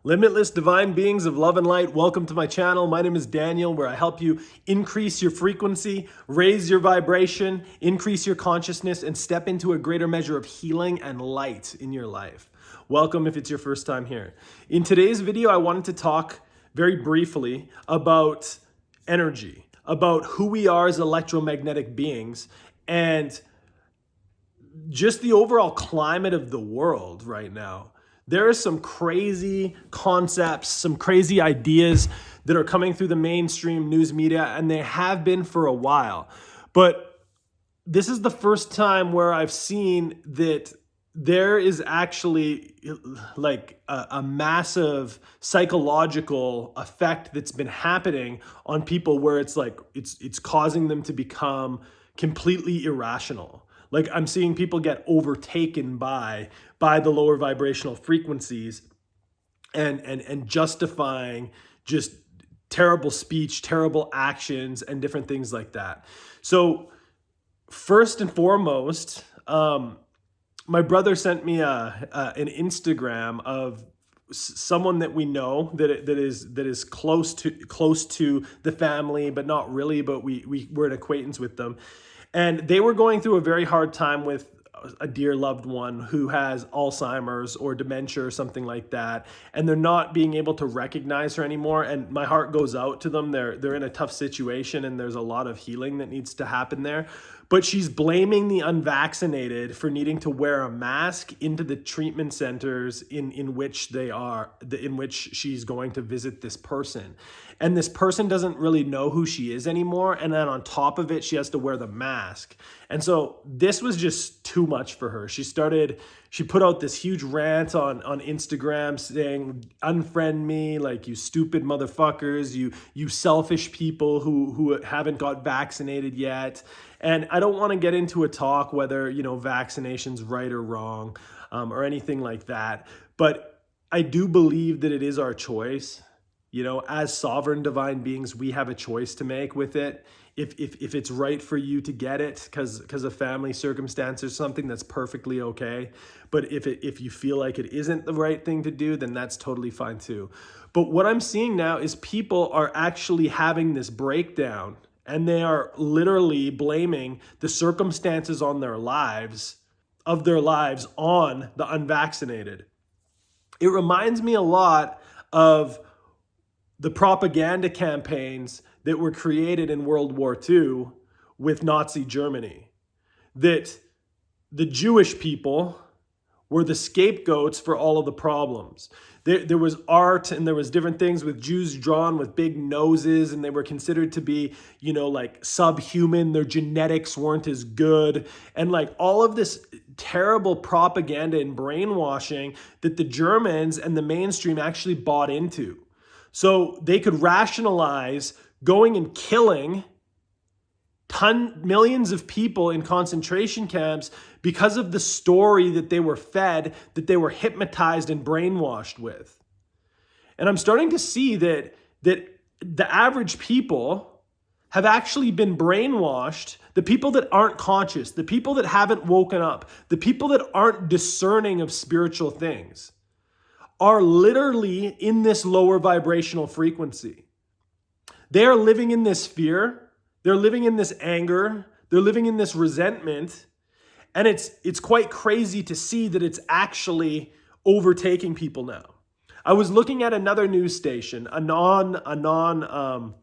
Limitless divine beings of love and light, welcome to my channel. My name is Daniel, where I help you increase your frequency, raise your vibration, increase your consciousness, and step into a greater measure of healing and light in your life. Welcome if it's your first time here. In today's video, I wanted to talk very briefly about energy, about who we are as electromagnetic beings, and just the overall climate of the world right now. There are some crazy concepts, some crazy ideas that are coming through the mainstream news media, and they have been for a while. But this is the first time where I've seen that there is actually like a massive psychological effect that's been happening on people, where it's like it's causing them to become completely irrational. Like, I'm seeing people get overtaken by the lower vibrational frequencies and justifying just terrible speech, terrible actions, and different things like that. So first and foremost, my brother sent me an Instagram of someone that we know that is close to the family, but not really, but we're an acquaintance with them. And they were going through a very hard time with a dear loved one who has Alzheimer's or dementia or something like that, and they're not being able to recognize her anymore. And my heart goes out to them. They're in a tough situation, and there's a lot of healing that needs to happen there. But she's blaming the unvaccinated for needing to wear a mask into the treatment centers in which she's going to visit this person. And this person doesn't really know who she is anymore. And then on top of it, she has to wear the mask. And so this was just too much for her. She put out this huge rant on Instagram saying, unfriend me, like, you stupid motherfuckers, you selfish people who haven't got vaccinated yet. And I don't want to get into a talk whether, vaccination's right or wrong, or anything like that. But I do believe that it is our choice. As sovereign divine beings, we have a choice to make with it. If it's right for you to get it because of family circumstance or something, that's perfectly okay. But if you feel like it isn't the right thing to do, then that's totally fine too. But what I'm seeing now is people are actually having this breakdown, and they are literally blaming the circumstances of their lives on the unvaccinated. It reminds me a lot of the propaganda campaigns that were created in World War II with Nazi Germany, that the Jewish people were the scapegoats for all of the problems. There was art, and there was different things with Jews drawn with big noses, and they were considered to be, like subhuman. Their genetics weren't as good. And like all of this terrible propaganda and brainwashing that the Germans and the mainstream actually bought into. So they could rationalize going and killing millions of people in concentration camps because of the story that they were fed, that they were hypnotized and brainwashed with. And I'm starting to see that the average people have actually been brainwashed. The people that aren't conscious, the people that haven't woken up, the people that aren't discerning of spiritual things are literally in this lower vibrational frequency. They are living in this fear. They're living in this anger. They're living in this resentment. And it's quite crazy to see that it's actually overtaking people now. I was looking at another news station, a non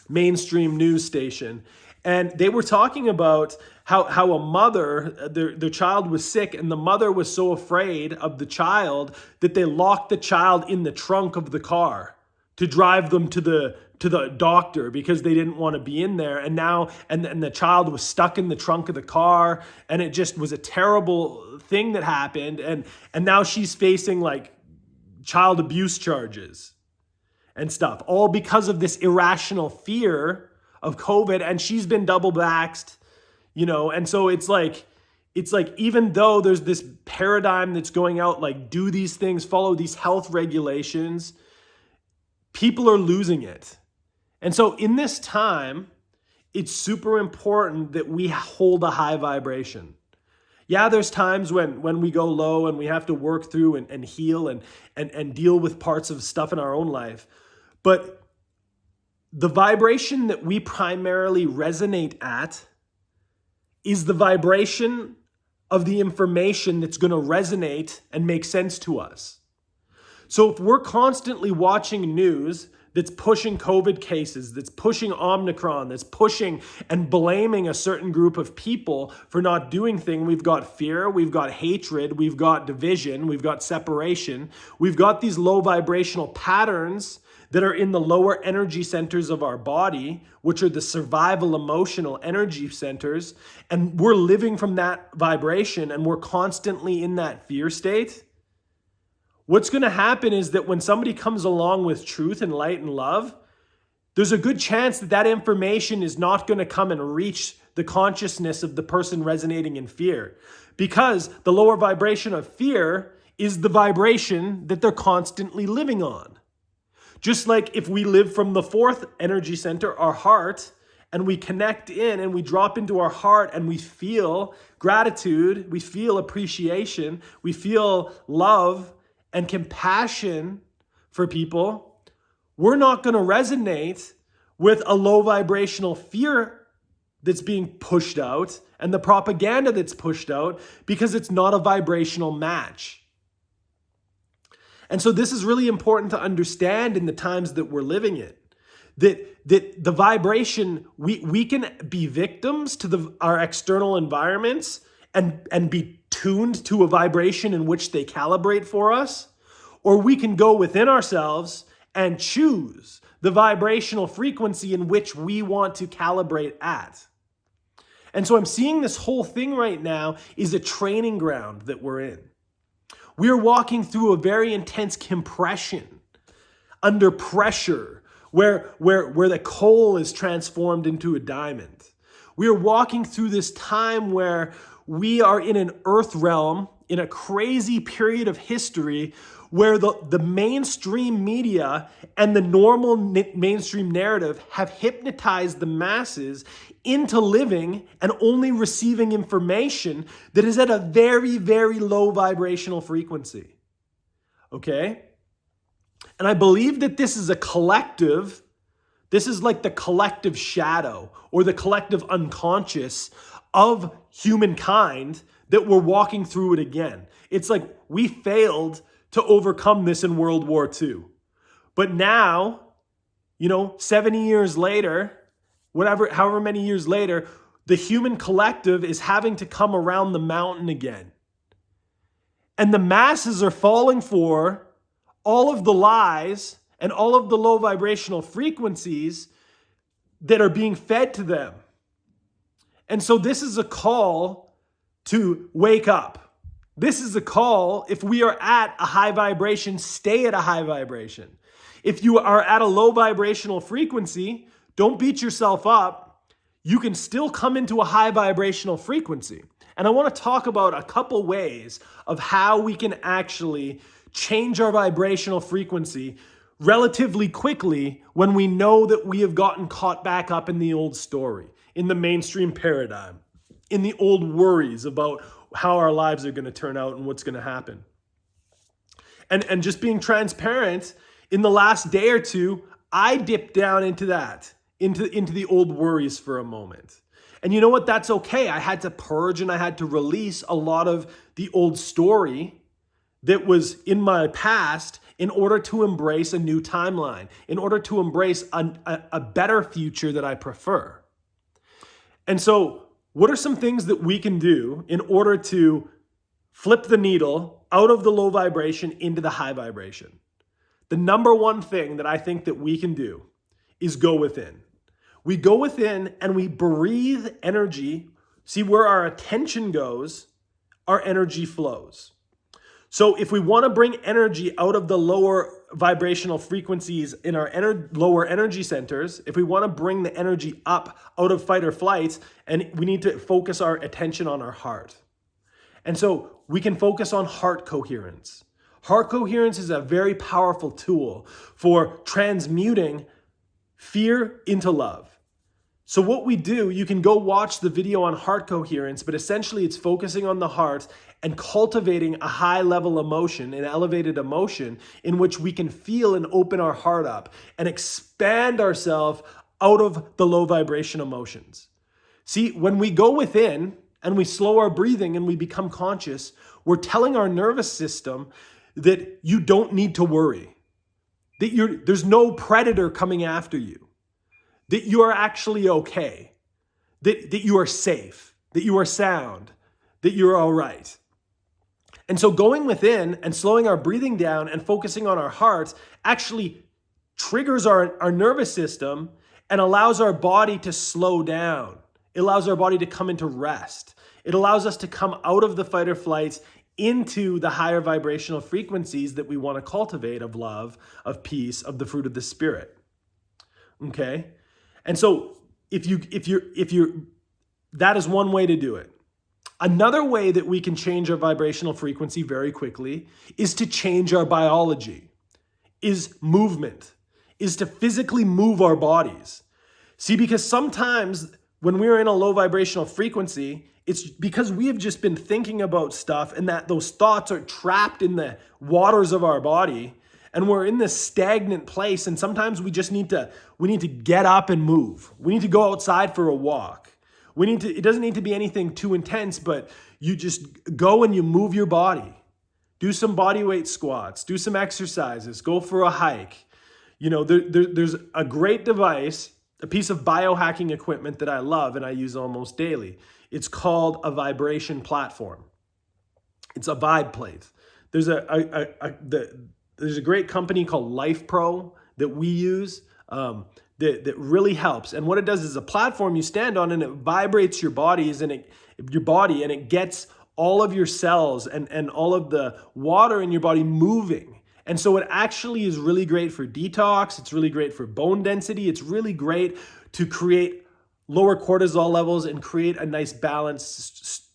mainstream news station, and they were talking about how a mother, their child was sick, and the mother was so afraid of the child that they locked the child in the trunk of the car to drive them to the doctor, because they didn't want to be in there. And the child was stuck in the trunk of the car, and it just was a terrible thing that happened. And now she's facing like child abuse charges and stuff, all because of this irrational fear of COVID. And she's been double vaxxed, and so it's like even though there's this paradigm that's going out, like, do these things, follow these health regulations, people are losing it. And so in this time, it's super important that we hold a high vibration. Yeah, there's times when we go low and we have to work through and heal and deal with parts of stuff in our own life. But the vibration that we primarily resonate at is the vibration of the information that's going to resonate and make sense to us. So if we're constantly watching news that's pushing COVID cases, that's pushing Omicron, that's pushing and blaming a certain group of people for not doing things, we've got fear, we've got hatred, we've got division, we've got separation, we've got these low vibrational patterns that are in the lower energy centers of our body, which are the survival emotional energy centers, and we're living from that vibration and we're constantly in that fear state. What's going to happen is that when somebody comes along with truth and light and love, there's a good chance that that information is not going to come and reach the consciousness of the person resonating in fear, because the lower vibration of fear is the vibration that they're constantly living on. Just like if we live from the fourth energy center, our heart, and we connect in and we drop into our heart and we feel gratitude, we feel appreciation, we feel love and compassion for people, we're not going to resonate with a low vibrational fear that's being pushed out and the propaganda that's pushed out, because it's not a vibrational match. And so this is really important to understand in the times that we're living in. That the vibration, we can be victims to our external environments and be tuned to a vibration in which they calibrate for us, or we can go within ourselves and choose the vibrational frequency in which we want to calibrate at. And so I'm seeing this whole thing right now is a training ground that we're in. We're walking through a very intense compression under pressure where the coal is transformed into a diamond. We are walking through this time where we are in an earth realm, in a crazy period of history where the mainstream media and the normal mainstream narrative have hypnotized the masses into living and only receiving information that is at a very, very low vibrational frequency. Okay? And I believe that this is a collective, this is like the collective shadow or the collective unconscious of humankind that we're walking through it again. It's like we failed to overcome this in World War II. But now, 70 years later, however many years later, the human collective is having to come around the mountain again. And the masses are falling for all of the lies and all of the low vibrational frequencies that are being fed to them. And so this is a call to wake up. This is a call, if we are at a high vibration, stay at a high vibration. If you are at a low vibrational frequency, don't beat yourself up. You can still come into a high vibrational frequency. And I want to talk about a couple ways of how we can actually change our vibrational frequency relatively quickly when we know that we have gotten caught back up in the old story, in the mainstream paradigm, in the old worries about how our lives are going to turn out and what's going to happen. And just being transparent, in the last day or two, I dipped down into that, into the old worries for a moment. And you know what? That's okay. I had to purge and I had to release a lot of the old story that was in my past in order to embrace a new timeline, in order to embrace a better future that I prefer. And so what are some things that we can do in order to flip the needle out of the low vibration into the high vibration? The number one thing that I think that we can do is go within. We go within and we breathe energy. See, where our attention goes, our energy flows. So if we want to bring energy out of the lower vibrational frequencies in our lower energy centers, if we want to bring the energy up out of fight or flight, and we need to focus our attention on our heart. And so we can focus on heart coherence. Heart coherence is a very powerful tool for transmuting fear into love. So what we do, you can go watch the video on heart coherence, but essentially it's focusing on the heart and cultivating a high level emotion, an elevated emotion in which we can feel and open our heart up and expand ourselves out of the low vibration emotions. See, when we go within and we slow our breathing and we become conscious, we're telling our nervous system that you don't need to worry, that there's no predator coming after you, that you are actually okay, that you are safe, that you are sound, that you're all right. And so going within and slowing our breathing down and focusing on our hearts actually triggers our nervous system and allows our body to slow down. It allows our body to come into rest. It allows us to come out of the fight or flights into the higher vibrational frequencies that we want to cultivate of love, of peace, of the fruit of the Spirit. Okay? And so if you're, that is one way to do it. Another way that we can change our vibrational frequency very quickly is to change our biology, is movement, is to physically move our bodies. See, because sometimes when we're in a low vibrational frequency, it's because we have just been thinking about stuff and that those thoughts are trapped in the waters of our body and we're in this stagnant place, and sometimes we need to get up and move. We need to go outside for a walk. It doesn't need to be anything too intense, but you just go and you move your body. Do some body weight squats, do some exercises, go for a hike. There's a great device, a piece of biohacking equipment that I love and I use almost daily. It's called a vibration platform. It's a vibe plate. There's a great company called Life Pro that we use that really helps. And what it does is a platform you stand on and it vibrates your body and it gets all of your cells and all of the water in your body moving. And so it actually is really great for detox. It's really great for bone density. It's really great to create lower cortisol levels and create a nice balanced,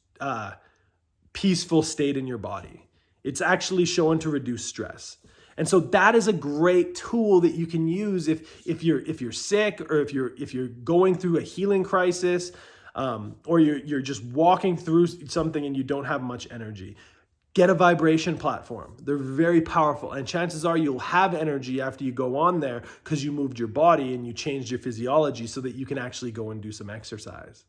peaceful state in your body. It's actually shown to reduce stress. And so that is a great tool that you can use if you're sick or if you're going through a healing crisis, or you're just walking through something and you don't have much energy. Get a vibration platform. They're very powerful, and chances are you'll have energy after you go on there because you moved your body and you changed your physiology so that you can actually go and do some exercise.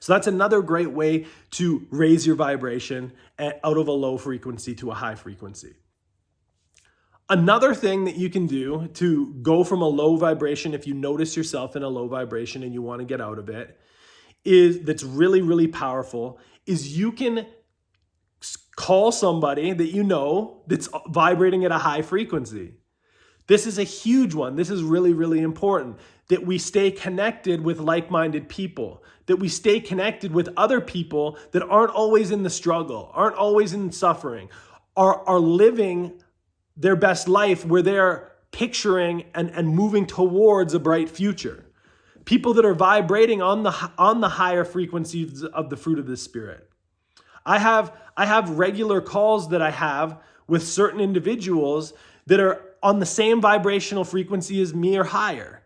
So that's another great way to raise your vibration out of a low frequency to a high frequency. Another thing that you can do to go from a low vibration, if you notice yourself in a low vibration and you want to get out of it, that's really, really powerful, is you can call somebody that you know that's vibrating at a high frequency. This is a huge one. This is really, really important, that we stay connected with like-minded people, that we stay connected with other people that aren't always in the struggle, aren't always in suffering, are living their best life where they're picturing and moving towards a bright future. People that are vibrating on the higher frequencies of the fruit of the Spirit. I have regular calls that I have with certain individuals that are on the same vibrational frequency as me or higher.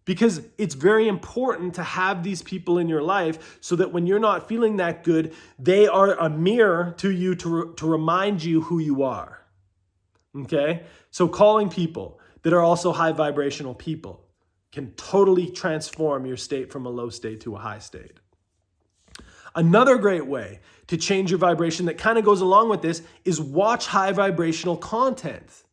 Because it's very important to have these people in your life so that when you're not feeling that good, they are a mirror to you to remind you who you are. Okay? So calling people that are also high vibrational people can totally transform your state from a low state to a high state. Another great way to change your vibration that kind of goes along with this is watch high vibrational content.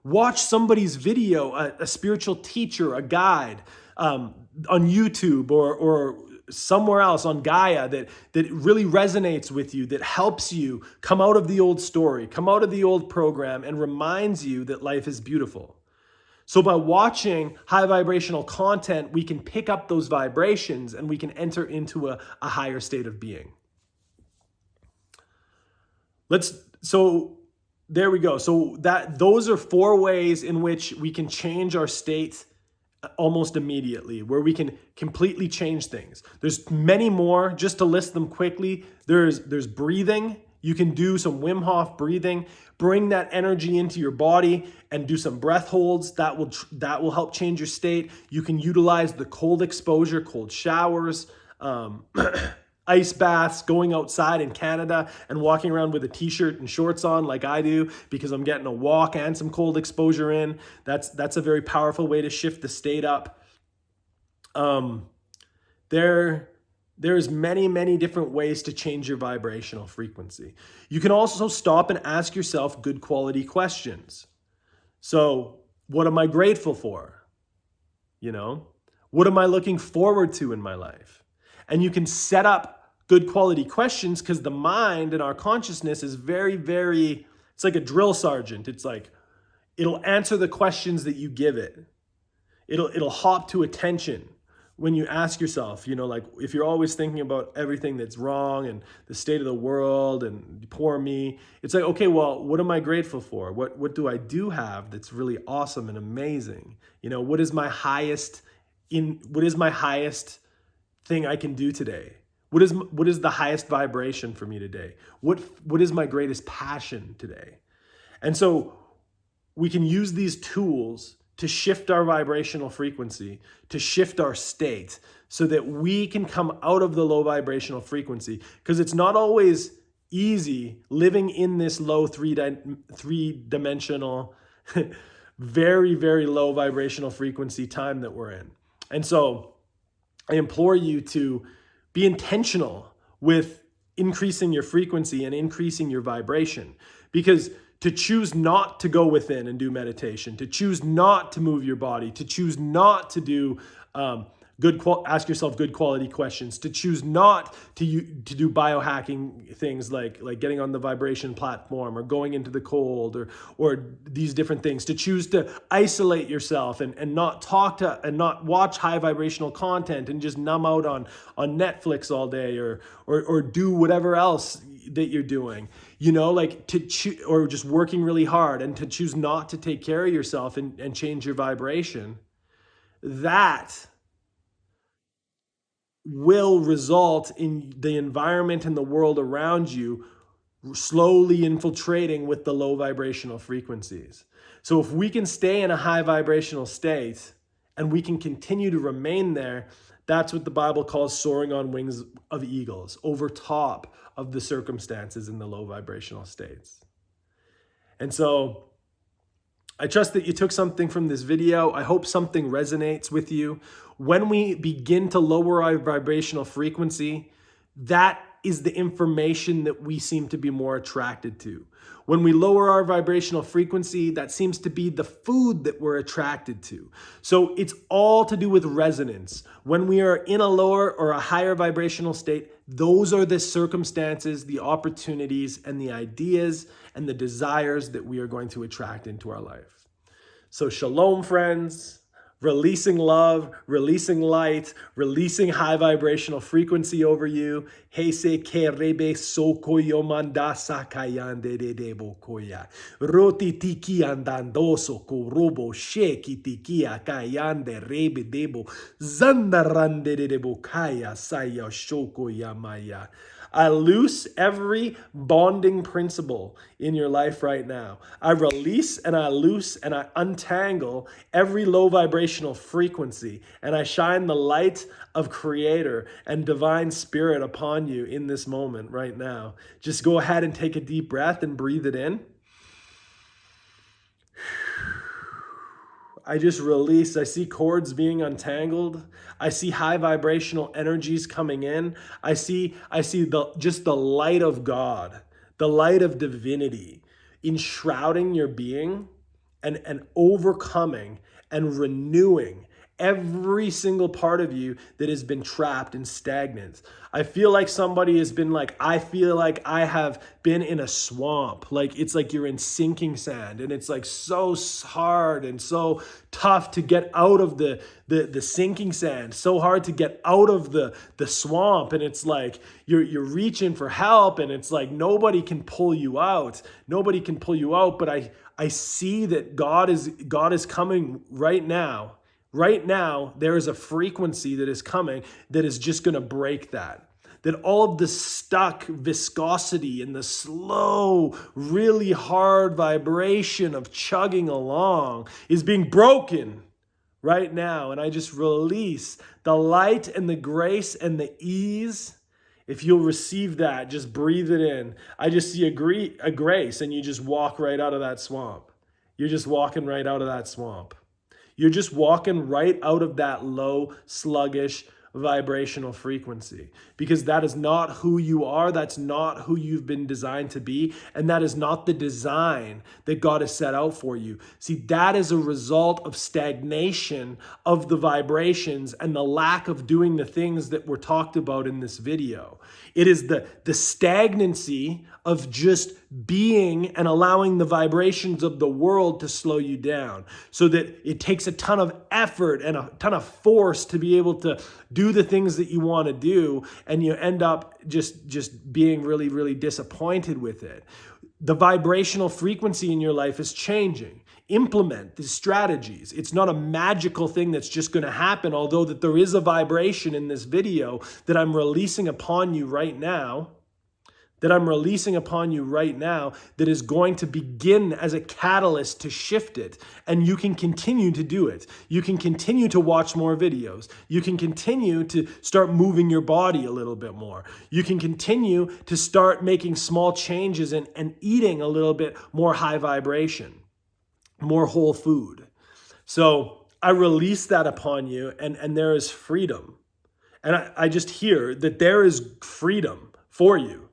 Watch somebody's video, a spiritual teacher, a guide on YouTube or somewhere else on Gaia that really resonates with you, that helps you come out of the old story, come out of the old program, and reminds you that life is beautiful. So by watching high vibrational content, we can pick up those vibrations and we can enter into a higher state of being. So there we go. So those are 4 ways in which we can change our state almost immediately, where we can completely change things. There's many more. Just to list them quickly, there's breathing. You can do some Wim Hof breathing, bring that energy into your body and do some breath holds. That will help change your state. You can utilize the cold exposure, cold showers, ice baths, going outside in Canada and walking around with a t-shirt and shorts on like I do because I'm getting a walk and some cold exposure in. That's a very powerful way to shift the state up. There's many different ways to change your vibrational frequency. You can also stop and ask yourself good quality questions. So, what am I grateful for? What am I looking forward to in my life? And you can set up good quality questions because the mind and our consciousness is very, it's like a drill sergeant. It's like, it'll answer the questions that you give it. It'll hop to attention when you ask yourself, like if you're always thinking about everything that's wrong and the state of the world and poor me, it's like, okay, well, what am I grateful for? What do I do have that's really awesome and amazing? What is my highest thing I can do today? What is the highest vibration for me today? What is my greatest passion today? And so we can use these tools to shift our vibrational frequency, to shift our state so that we can come out of the low vibrational frequency. Because it's not always easy living in this low three-dimensional, very low vibrational frequency time that we're in. And so I implore you to be intentional with increasing your frequency and increasing your vibration, because to choose not to go within and do meditation, to choose not to move your body, to choose not to do ask yourself good quality questions, to choose not to do biohacking things like getting on the vibration platform or going into the cold or these different things, to choose to isolate yourself and not talk to and not watch high vibrational content and just numb out on Netflix all day or do whatever else that you're doing, like or just working really hard, and to choose not to take care of yourself and change your vibration, that will result in the environment and the world around you slowly infiltrating with the low vibrational frequencies. So if we can stay in a high vibrational state and we can continue to remain there, that's what the Bible calls soaring on wings of eagles, over top of the circumstances in the low vibrational states. And so I trust that you took something from this video. I hope something resonates with you. When we begin to lower our vibrational frequency, that is the information that we seem to be more attracted to. When we lower our vibrational frequency, that seems to be the food that we're attracted to. So it's all to do with resonance. When we are in a lower or a higher vibrational state, those are the circumstances, the opportunities, and the ideas and the desires that we are going to attract into our life. So shalom, friends. Releasing love, releasing light, releasing high vibrational frequency over you. Heise kerebe sokoyo mandasa kayande de debo koya. Roti tiki andandoso korobo sheki tikia kayande rebe debo. Zandarande de debo kaya saya shoko yamaya. I loose every bonding principle in your life right now. I release and I loose and I untangle every low vibrational frequency, and I shine the light of Creator and Divine Spirit upon you in this moment right now. Just go ahead and take a deep breath and breathe it in. I just release. I see cords being untangled. I see high vibrational energies coming in. I see the light of God, the light of divinity enshrouding your being and overcoming and renewing every single part of you that has been trapped and stagnant. I feel like somebody has been like, I feel like I have been in a swamp. Like it's like you're in sinking sand, and it's like so hard and so tough to get out of the sinking sand, so hard to get out of the swamp. And it's like you're reaching for help, and it's like nobody can pull you out. Nobody can pull you out. But I see that God is coming right now. Right now, there is a frequency that is coming that is just going to break that. that all of the stuck viscosity and the slow, really hard vibration of chugging along is being broken right now. And I just release the light and the grace and the ease. If you'll receive that, just breathe it in. I just see a grace, and you just walk right out of that swamp. You're just walking right out of that swamp. You're just walking right out of that low, sluggish, vibrational frequency, because that is not who you are. That's not who you've been designed to be. And that is not the design that God has set out for you. See, that is a result of stagnation of the vibrations and the lack of doing the things that were talked about in this video. It is the stagnancy of just being and allowing the vibrations of the world to slow you down, so that it takes a ton of effort and a ton of force to be able to do the things that you want to do, and you end up just being really, really disappointed with it. The vibrational frequency in your life is changing. Implement these strategies. It's not a magical thing that's just going to happen, although that there is a vibration in this video that I'm releasing upon you right now, that is going to begin as a catalyst to shift it. And you can continue to do it. You can continue to watch more videos. You can continue to start moving your body a little bit more. You can continue to start making small changes and eating a little bit more high vibration, more whole food. So I release that upon you, and there is freedom. And I just hear that there is freedom for you.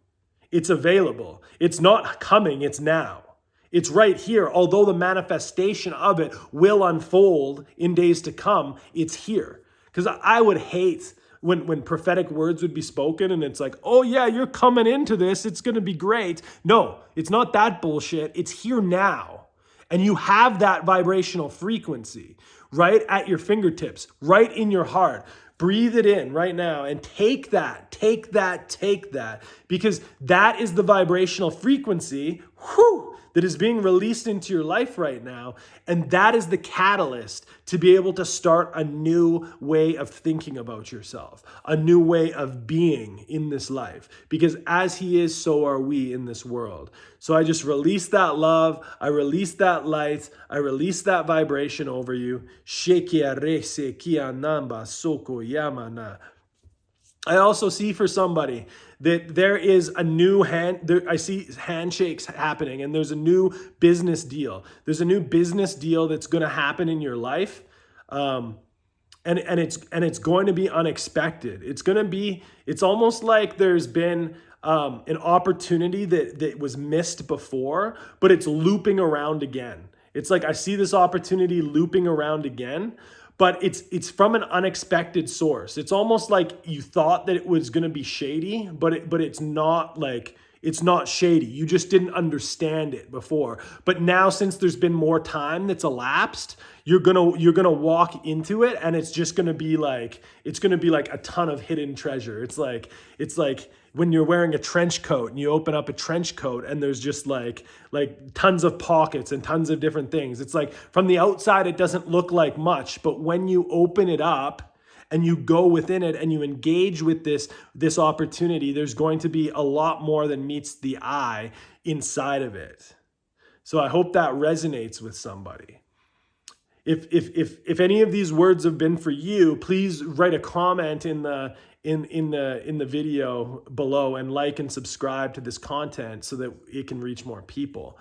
It's available. It's not coming, it's now. It's right here. Although the manifestation of it will unfold in days to come, it's here. Because I would hate when prophetic words would be spoken and it's like, oh yeah, you're coming into this, it's going to be great. No, it's not that bullshit. It's here now. And you have that vibrational frequency right at your fingertips, right in your heart. Breathe it in right now and take that, because that is the vibrational frequency that is being released into your life right now. And that is the catalyst to be able to start a new way of thinking about yourself, a new way of being in this life, because as He is, so are we in this world. So I just release that love. I release that light. I release that vibration over you. I also see for somebody that there is a new I see handshakes happening, and there's a new business deal. There's a new business deal that's going to happen in your life. And it's going to be unexpected. It's almost like there's been an opportunity that was missed before, but it's looping around again. It's like I see this opportunity looping around again, but it's from an unexpected source. It's almost like you thought that it was going to be shady, but it's not like it's not shady. You just didn't understand it before. But now, since there's been more time that's elapsed, you're gonna walk into it, and it's just gonna be like a ton of hidden treasure. It's like when you're wearing a trench coat and you open up a trench coat and there's just like tons of pockets and tons of different things. It's like from the outside it doesn't look like much, but when you open it up and you go within it and you engage with this opportunity, there's going to be a lot more than meets the eye inside of it. So I hope that resonates with somebody. If any of these words have been for you, please write a comment in the video below, and like and subscribe to this content so that it can reach more people.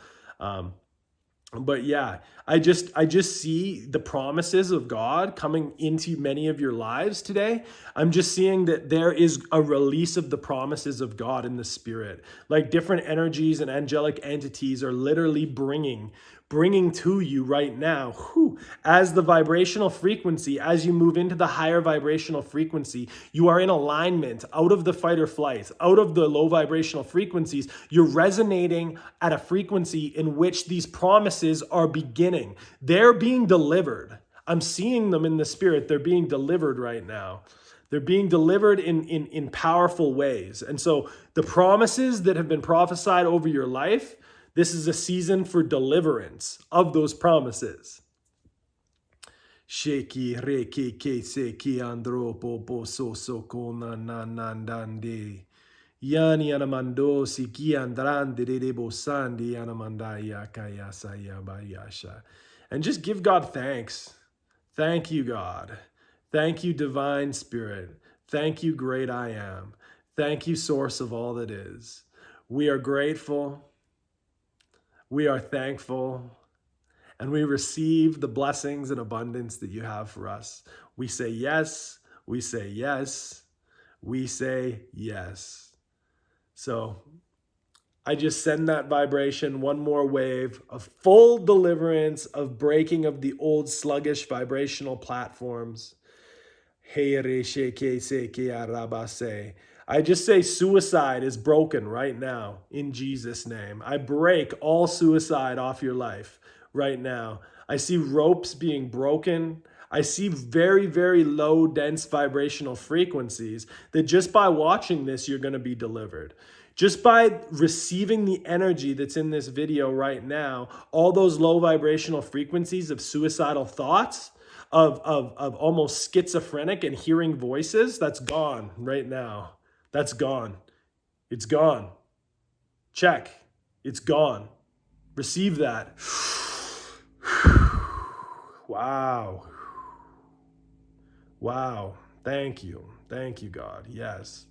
But yeah, I just see the promises of God coming into many of your lives today. I'm just seeing that there is a release of the promises of God in the spirit. Like different energies and angelic entities are literally bringing to you right now, as the vibrational frequency, as you move into the higher vibrational frequency, you are in alignment out of the fight or flight, out of the low vibrational frequencies. You're resonating at a frequency in which these promises are beginning. They're being delivered. I'm seeing them in the spirit. They're being delivered right now. They're being delivered in powerful ways. And so the promises that have been prophesied over your life, this is a season for deliverance of those promises. Sheki reke ke se ki andropo po so so kona nanandande. Yani anamando si ki andrande de bosandi anamandaya kayasaya bayasha. And just give God thanks. Thank you, God. Thank you, Divine Spirit. Thank you, Great I Am. Thank you, Source of all that is. We are grateful. We are thankful. And we receive the blessings and abundance that you have for us. We say yes. We say yes. We say yes. So I just send that vibration, one more wave of full deliverance, of breaking of the old sluggish vibrational platforms. I just say suicide is broken right now in Jesus' name. I break all suicide off your life right now. I see ropes being broken. I see very, very low, dense vibrational frequencies that just by watching this, you're going to be delivered. Just by receiving the energy that's in this video right now, all those low vibrational frequencies of suicidal thoughts, of almost schizophrenic and hearing voices, that's gone right now. That's gone. It's gone. Check. It's gone. Receive that. Wow. Wow. Thank you. Thank you, God. Yes.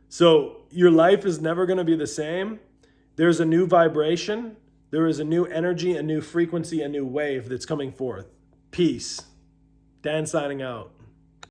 So your life is never going to be the same. There's a new vibration. There is a new energy, a new frequency, a new wave that's coming forth. Peace. Dan signing out.